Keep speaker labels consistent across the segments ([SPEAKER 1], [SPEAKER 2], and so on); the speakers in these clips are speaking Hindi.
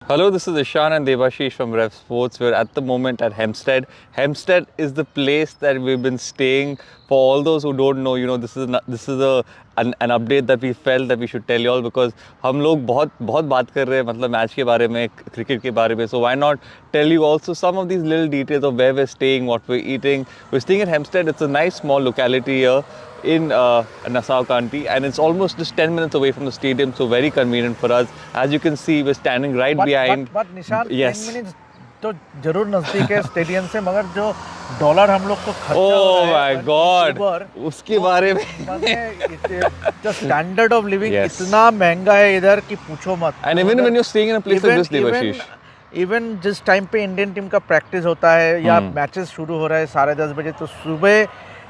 [SPEAKER 1] Hello, this is Ishan and Devashish from Rev Sports. We're at the moment at Hempstead. Hempstead is the place that we've been staying. For all those who don't know, this is an update that we felt that we should tell you all because हम लोग बहुत बहुत बात कर रहे हैं मतलब मैच के बारे में, क्रिकेट के बारे में. So why not tell you also some of these little details of where we're staying, what we're eating. We're staying at Hempstead. It's a nice small locality here in Nassau County, and it's almost just 10 minutes away from the stadium, so very convenient for us. As you can see, we're standing right behind.
[SPEAKER 2] but निशान
[SPEAKER 1] Yes.
[SPEAKER 2] 10 मिनट तो जरूर नजदीक है स्टेडियम से, मगर जो डॉलर हम लोग को खर्चा
[SPEAKER 1] Oh
[SPEAKER 2] हो रहा
[SPEAKER 1] my
[SPEAKER 2] है
[SPEAKER 1] God! उसके बारे में.
[SPEAKER 2] जो स्टैंडर्ड ऑफ लिविंग
[SPEAKER 1] Yes.
[SPEAKER 2] इतना महंगा है इधर कि पूछो मत.
[SPEAKER 1] And even when you're staying in a place like this, Devashish.
[SPEAKER 2] Even जिस टाइम पे इंडियन टीम का प्रैक्टिस होता है या मैचेस शुरू हो रहा है 10:30 बजे, तो सुबह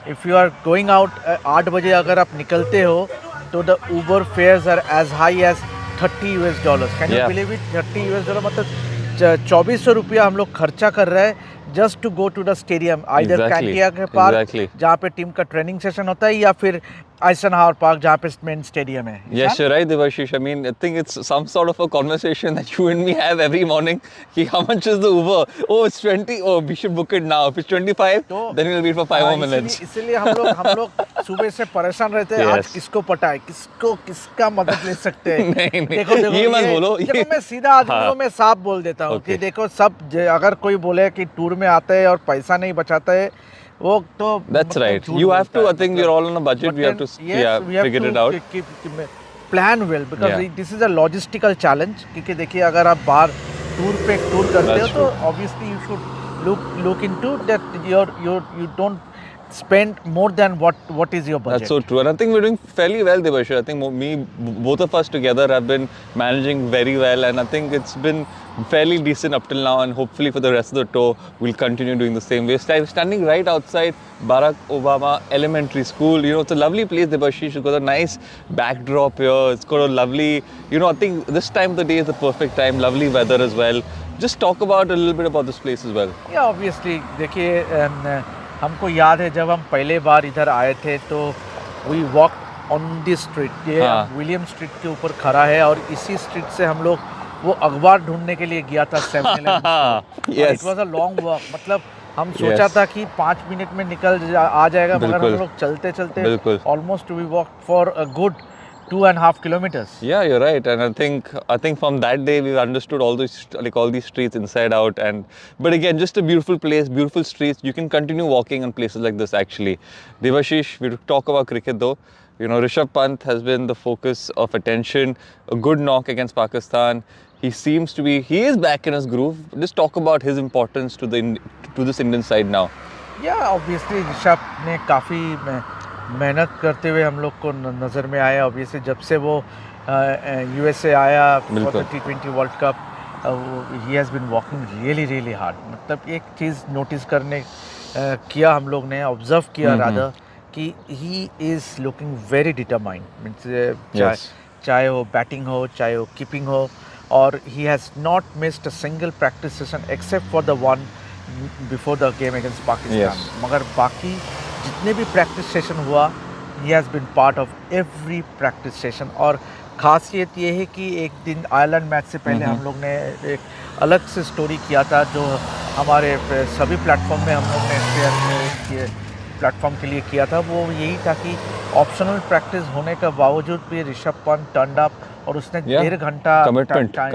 [SPEAKER 2] if you are going out 8 बजे अगर आप निकलते हो तो the Uber fares are as high as $30. Can you believe it? $30 मतलब 2400 रुपया हम लोग खर्चा कर रहे हैं just to go to the stadium, either कैंटिया के पार्क जहाँ पे टीम का ट्रेनिंग सेशन होता है या फिर आइजनहावर पार्क जहाँ पे मेन स्टेडियम है.
[SPEAKER 1] Yes, you're right, Devashish. I mean, I think it's some sort of a conversation that you and me have every morning. Ki how much is the Uber? Oh, it's 20. Oh, we should book it now. If it's 25, then we'll wait for 5 more minutes.
[SPEAKER 2] इसीलिए हम लोग सुबह से परेशान रहते हैं. आज किसको पटाए, किसका मदद ले सकते हैं.
[SPEAKER 1] नहीं,
[SPEAKER 2] देखो
[SPEAKER 1] ये मत बोलो.
[SPEAKER 2] देखो मैं सीधा आदमियों में साफ बोल देता हूँ कि देखो अगर कोई बोले कि टूर में आता है और पैसा नहीं बचाता है, वो तो
[SPEAKER 1] That's right. You have to. I think we're all on a budget. We have to figure it out.
[SPEAKER 2] Plan well because this is a logistical challenge. क्योंकि देखिए अगर आप बाहर टूर करते हो तो obviously you should look into that. You don't spend more than what is your budget.
[SPEAKER 1] That's so true, and I think we're doing fairly well, Devashish. I think both of us together have been managing very well, and I think it's been fairly decent up till now, and hopefully for the rest of the tour, we'll continue doing the same. We're standing right outside Barack Obama Elementary School. You know, it's a lovely place, Devashish. It's got a nice backdrop here. It's got a lovely, I think this time of the day is the perfect time. Lovely weather as well. Just talk about a little bit about this place as well.
[SPEAKER 2] Yeah, obviously, देखिए हमको याद है जब हम पहले बार इधर आए थे तो we walk on this street. ये विलियम स्ट्रीट के ऊपर खड़ा है और इसी स्ट्रीट से हम लोग वो अखबार ढूंढने के लिए गया था 7-Eleven. It was a long walk. मतलब हम सोचा था कि 5 मिनट में आ जाएगा, मगर हम लोग चलते चलते almost we walk for a good 2.5 kilometers.
[SPEAKER 1] Yeah, you're right, and I think from that day we've understood all these streets inside out. But again, just a beautiful place, beautiful streets. You can continue walking in places like this. Actually, Devashish, we talk about cricket though. Rishabh Pant has been the focus of attention. A good knock against Pakistan. He is back in his groove. Just talk about his importance to this Indian side now.
[SPEAKER 2] Yeah, obviously Rishabh ने काफ़ी मेहनत करते हुए हम लोग को नज़र में आया. ऑब्वियसली जब से वो USA आया for the T20 world cup, he has been working really hard. मतलब एक चीज़ नोटिस किया हम लोग ने, ऑब्जर्व किया रादर, कि he is looking very determined. Means चाहे वो बैटिंग हो चाहे वो कीपिंग हो, और he has not missed a single practice session except for the one before the game against Pakistan. मगर बाकी जितने भी प्रैक्टिस सेशन हुआ, he has been part of every practice session. और ख़ासियत ये है कि एक दिन आयरलैंड मैच से पहले हम लोग ने एक अलग से स्टोरी किया था जो हमारे सभी प्लेटफॉर्म में हम लोग ने शेयर प्लेटफॉर्म के लिए किया था. वो यही था कि ऑप्शनल प्रैक्टिस होने के बावजूद भी ऋषभ पंत टर्न्ड अप और उसने 1.5 घंटा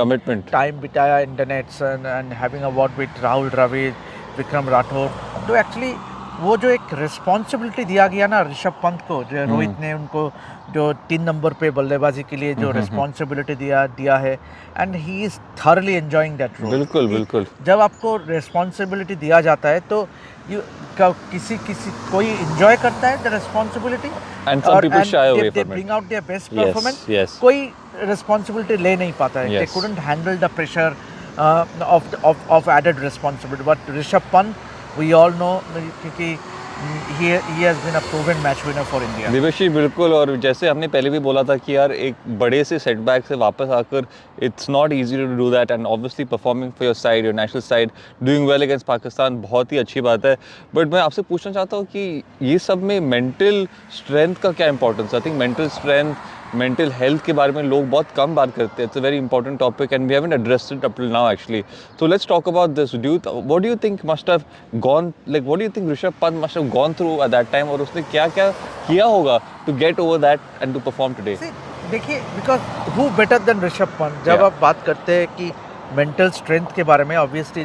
[SPEAKER 2] टाइम बिताया in the nets and having a word with Rahul Dravid, Vikram Rathour. तो एक्चुअली वो जो एक रिस्पॉन्सिबिलिटी दिया गया ना ऋषभ पंत को, जो रोहित ने उनको जो 3 नंबर पे बल्लेबाजी के लिए जो रिस्पॉन्सिबिलिटी दिया है, and he is thoroughly enjoying that role.
[SPEAKER 1] बिल्कुल.
[SPEAKER 2] जब आपको रिस्पॉन्सिबिलिटी दिया जाता है तो कोई एंजॉय करता है the responsibility,
[SPEAKER 1] and some people shy away from it.
[SPEAKER 2] They bring out their best performance.
[SPEAKER 1] Yes.
[SPEAKER 2] कोई रिस्पॉन्सिबिलिटी ले नहीं पाता है. They couldn't handle the pressure of added responsibility. But Rishabh Pant, we all know क्योंकि he has been a proven match winner for India.
[SPEAKER 1] दिवेशी बिल्कुल. और जैसे हमने पहले भी बोला था कि यार एक बड़े से सेटबैक से वापस आकर it's not easy to do that, and obviously performing for your side, your national side, doing well against Pakistan बहुत ही अच्छी बात है. बट मैं आपसे पूछना चाहता हूँ कि ये सब में मेंटल स्ट्रेंथ का क्या इंपॉर्टेंस है? I think mental strength mental health के बारे में लोग बहुत कम बात करते हैं. It's a very important topic and we haven't addressed it up till now actually. So let's talk about this. What do you think must have gone, like what do you think Rishabh Pant must have gone through at that time, और उसने क्या क्या किया होगा to get over that and to perform today?
[SPEAKER 2] See, देखिए, because who better than Rishabh Pant. जब
[SPEAKER 1] Yeah.
[SPEAKER 2] आप बात करते हैं कि मेंटल स्ट्रेंथ के बारे में, obviously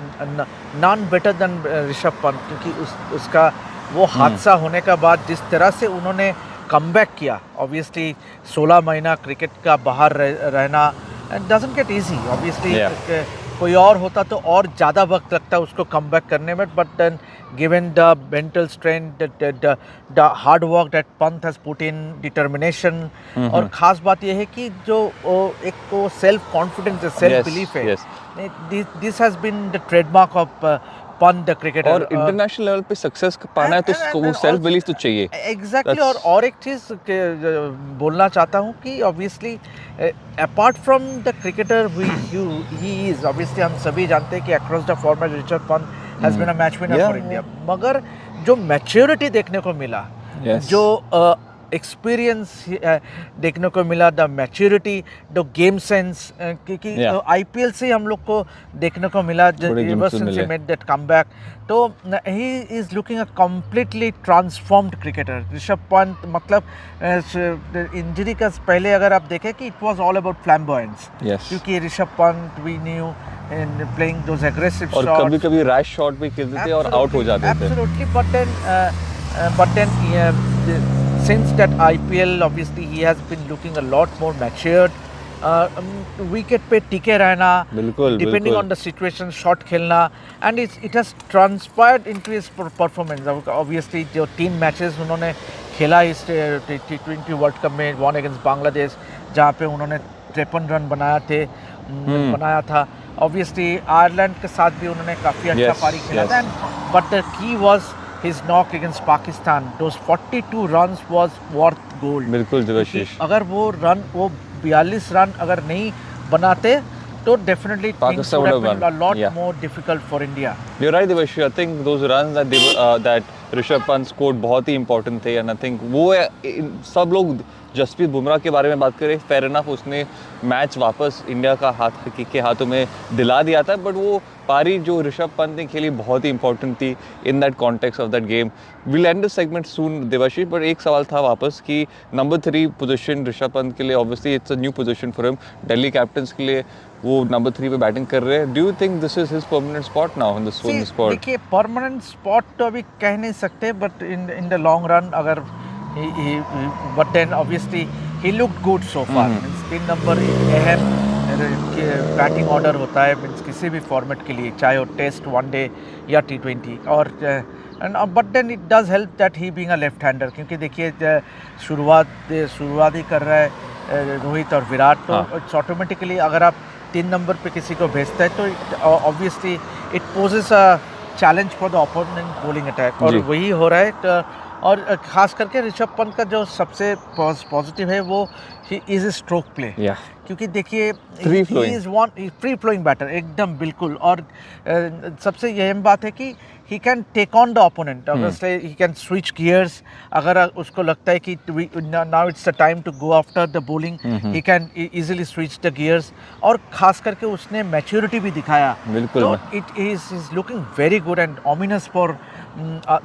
[SPEAKER 2] non better than Rishabh Pant, क्योंकि उसका वो हादसा होने का बाद जिस तरह से उन्होंने कमबैक किया, ऑब्वियसली 16 महीना क्रिकेट का बाहर रहना doesn't get easy. Obviously
[SPEAKER 1] Yeah.
[SPEAKER 2] कोई और होता तो और ज़्यादा वक्त लगता उसको कमबैक करने में, but then given the mental strength, the hard work that Pant has put in, determination, और ख़ास बात यह है कि जो एक तो सेल्फ कॉन्फिडेंस है, सेल्फ बिलीफ है, this has been the trademark of Pant the cricketer.
[SPEAKER 1] और इंटरनेशनल लेवल पे सक्सेस पाना है तो उसको वो सेल्फ बिलीफ तो चाहिए.
[SPEAKER 2] एग्जैक्टली. और एक चीज़ बोलना चाहता हूँ कि obviously apart from the cricketer he is, obviously हम सभी जानते हैं कि across the format Rishabh Pant has been a match winner for India, मगर जो मैच्योरिटी देखने को मिला, जो एक्सपीरियंस देखने को मिला, the maturity, the game sense, क्योंकि आईपीएल से हम लोग को देखने को मिला ever since he made that comeback. तो he is looking a completely transformed cricketer. Rishabh Pant मतलब इंजरी का पहले अगर आप देखें कि it was all about flamboyance, क्योंकि Rishabh Pant we knew in playing those aggressive shots, और
[SPEAKER 1] कभी-कभी रैश शॉट भी खेलते थे और आउट हो जाते थे.
[SPEAKER 2] Absolutely. but then since that IPL, obviously he has been looking a lot more matured. Wicket पे टिके रहना, depending on the situation, shot खेलना, and it has transpired into his performance. Obviously जो 3 मैचेस उन्होंने खेला इस T20 वर्ल्ड कप में, वन अगेंस्ट बांग्लादेश जहाँ पे उन्होंने 53 रन बनाया था. ऑब्वियसली आयरलैंड के साथ भी उन्होंने काफ़ी अच्छा पारी खेला था, but the key was his knock against Pakistan. Those 42 runs was worth gold.
[SPEAKER 1] बिल्कुल देवाशीष.
[SPEAKER 2] अगर वो 42 रन अगर नहीं बनाते तो definitely things would have been a lot more difficult for India.
[SPEAKER 1] You're right Devashish. I think those runs that Rishabh Pant scored बहुत ही important थे, and I think वो सब लोग जसप्रीत बुमराह के बारे में बात करें, फेयर इनफ उसने मैच वापस इंडिया के हाथों में दिला दिया था, बट वो पारी जो ऋषभ पंत ने खेली बहुत ही इंपॉर्टेंट थी in that context of that game. Will end this segment soon Devashish, but एक सवाल था वापस कि नंबर 3 पोजीशन ऋषभ पंत के लिए, obviously it's a new position for him. Delhi Capitals के लिए वो नंबर 3 पे बैटिंग कर रहे हैं. Do you think this is his permanent spot now in this spot?
[SPEAKER 2] देखिए, परमानेंट स्पॉट तो अभी कह नहीं सकते, but in the long run अगर but then obviously he looked good so far. Means 3 number अहम बैटिंग ऑर्डर होता है, मीन्स किसी भी फॉर्मेट के लिए, चाहे वो टेस्ट, वनडे या T20. और but then it does help that he being a left hander, क्योंकि देखिए शुरुआत ही कर रहा है रोहित और विराट, तो इट्स ऑटोमेटिकली अगर आप 3 नंबर पे किसी को भेजते हैं तो obviously it poses a challenge for the opponent bowling attack, और वही हो रहा है. और खास करके ऋषभ पंत का जो सबसे पॉजिटिव है वो इज ए स्ट्रोक प्ले, क्योंकि देखिए फ्री फ्लोइंग बैटर एकदम बिल्कुल. और सबसे अहम बात है कि he can take on the opponent, he can switch gears. अगर उसको लगता है कि now it's the time to go after the bowling, he can easily switch the gears. और खास करके उसने मैच्योरिटी भी दिखाया, तो it is looking very good and ominous for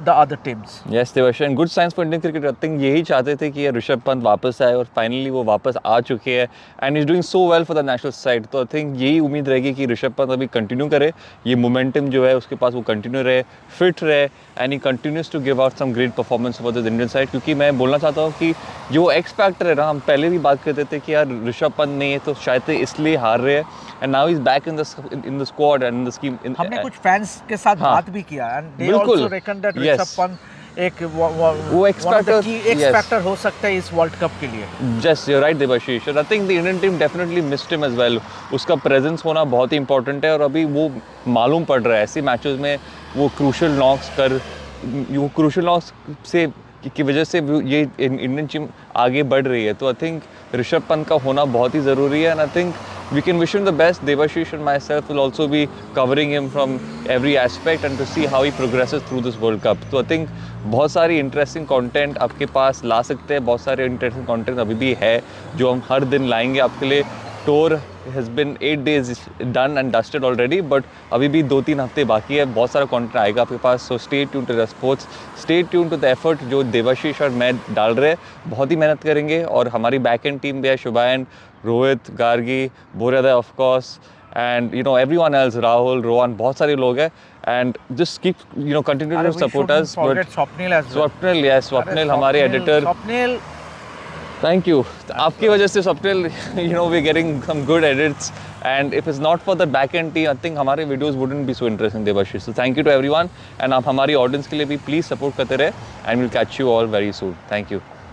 [SPEAKER 2] the other teams.
[SPEAKER 1] Yes, Devash, and good signs for Indian cricket. I think यही चाहते थे कि ऋषभ पंत वापस आए, और फाइनली वो वापस आ चुके हैं, and is doing so well for the national side. तो आई थिंक यही उम्मीद रहेगी कि ऋषभ पंत अभी कंटिन्यू करे, ये मोमेंटम जो है उसके पास वो कंटिन्यू रहे, फिट रहे, and he continues to give out some great performance for the Indian side. क्योंकि मैं बोलना चाहता हूँ कि जो एक्स फैक्टर है ना, हम पहले भी बात करते थे कि यार ऋषभ पंत नहीं है तो शायद इसलिए हार रहे हैं, and now is back in the squad and in the scheme.
[SPEAKER 2] हमने कुछ फैंस के साथ बात भी किया, and they also reckon that Rishabh Pant एक वो एक्स फैक्टर हो सकता है इस वर्ल्ड कप के लिए.
[SPEAKER 1] Yes, you're right Devashish. I think the Indian team definitely missed him as well. उसका प्रेजेंस होना बहुत ही इंपॉर्टेंट है, और अभी वो मालूम पड़ रहा है ऐसे मैचेस में वो क्रूशियल नॉक्स से की वजह से ये इंडियन टीम आगे बढ़ रही है. तो आई थिंक ऋषभ पंत का होना बहुत ही ज़रूरी है, and I think we can wish him the best. Devashish and myself will also be covering him from every aspect and to see how he progresses through this World Cup. So I think बहुत सारी इंटरेस्टिंग कंटेंट आपके पास ला सकते हैं, बहुत सारे इंटरेस्टिंग कंटेंट अभी भी है जो हम हर दिन लाएंगे आपके लिए. Tour has been 8 days done and dusted already, but अभी भी 2-3 हफ्ते बाकी है. बहुत सारा कंटेंट आएगा आपके पास. So stay tune to the sports, stay tune to the effort जो देवाशीष और मैं डाल रहे हैं. बहुत ही मेहनत करेंगे और हमारी बैक एंड टीम भी है, शुभायन, रोहित, गार्गी, बोरियादा of course, and you know everyone else, Rahul, Rohan, बहुत सारे लोग हैं. And just keep continue to support us.
[SPEAKER 2] Forget Swapnil as well.
[SPEAKER 1] Swapnil, yes, Swapnil हमारे editor.
[SPEAKER 2] Swapnil.
[SPEAKER 1] Thank you. आपकी वजह से Swapnil, we're getting some good edits. And if it's not for the back end team, I think हमारे videos wouldn't be so interesting, Devashish. So thank you to everyone. And आप हमारी audience के लिए भी please support करते रहे. And we'll catch you all very soon. Thank you.